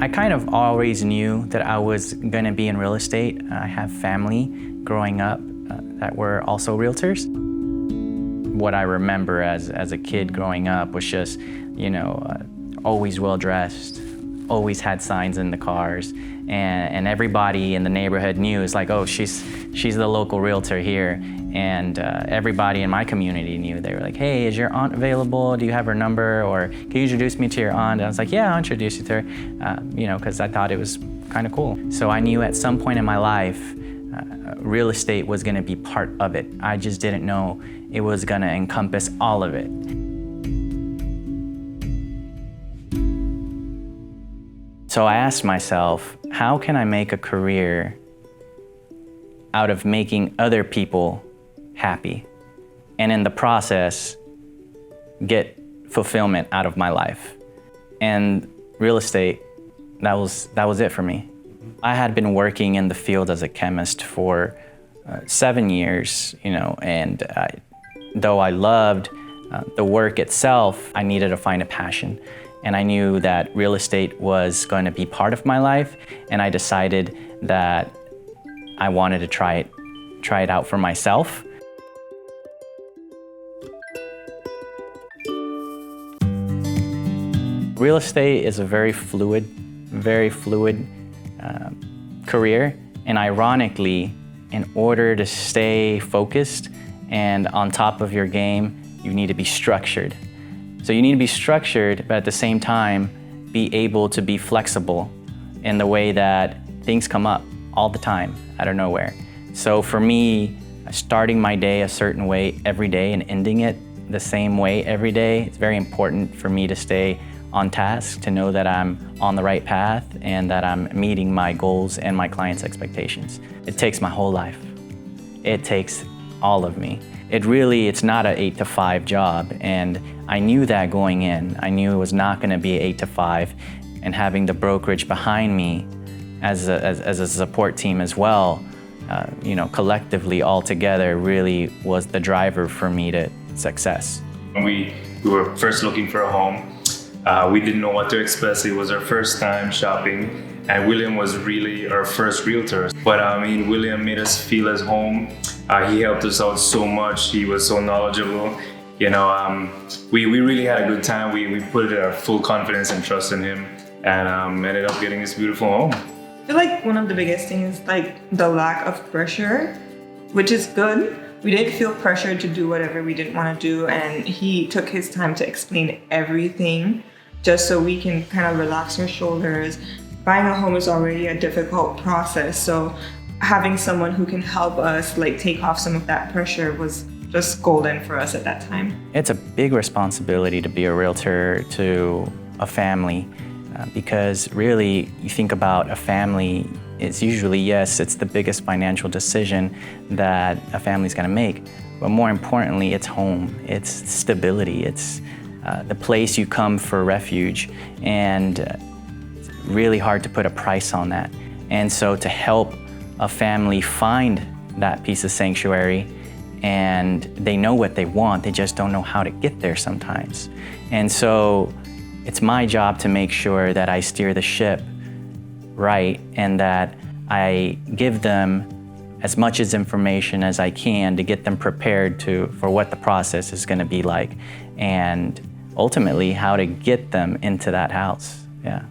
I kind of always knew that I was gonna be in real estate. I have family growing up that were also realtors. What I remember as a kid growing up was just, always well-dressed, always had signs in the cars, and everybody in the neighborhood knew. It's like, oh, she's the local realtor here, and everybody in my community knew. They were like, hey, is your aunt available? Do you have her number? Or can you introduce me to your aunt? And I was like, yeah, I'll introduce you to her, because I thought it was kind of cool. So I knew at some point in my life, real estate was gonna be part of it. I just didn't know it was gonna encompass all of it. So I asked myself, how can I make a career out of making other people happy, and in the process, get fulfillment out of my life? And real estate, that was it for me. I had been working in the field as a chemist for 7 years, and though I loved the work itself, I needed to find a passion. And I knew that real estate was going to be part of my life, and I decided that I wanted to try it out for myself. Real estate is a very fluid career, and ironically, in order to stay focused and on top of your game, you need to be structured. So you need to be structured, but at the same time, be able to be flexible in the way that things come up all the time, out of nowhere. So for me, starting my day a certain way every day and ending it the same way every day, it's very important for me to stay on task, to know that I'm on the right path and that I'm meeting my goals and my clients' expectations. It takes my whole life. It takes all of me. It's not an 8 to 5 job, and I knew that going in. I knew it was not gonna be 8 to 5, and having the brokerage behind me as a support team as well, collectively all together really was the driver for me to success. When we were first looking for a home, we didn't know what to expect. It was our first time shopping, and William was really our first realtor. But William made us feel at home. He helped us out so much. He was so knowledgeable. We really had a good time. We put our full confidence and trust in him, and ended up getting this beautiful home. I feel like one of the biggest things is the lack of pressure, which is good. We didn't feel pressured to do whatever we didn't want to do, and he took his time to explain everything just so we can kind of relax our shoulders. Buying a home is already a difficult process, so having someone who can help us take off some of that pressure was just golden for us at that time. It's a big responsibility to be a realtor to a family, because really you think about a family, it's usually, yes, it's the biggest financial decision that a family's gonna make, but more importantly, it's home, it's stability, it's the place you come for refuge, and it's really hard to put a price on that. And so to help a family find that piece of sanctuary, and they know what they want, they just don't know how to get there sometimes. And so it's my job to make sure that I steer the ship right, and that I give them as much information as I can to get them prepared for what the process is gonna be like, and ultimately how to get them into that house, yeah.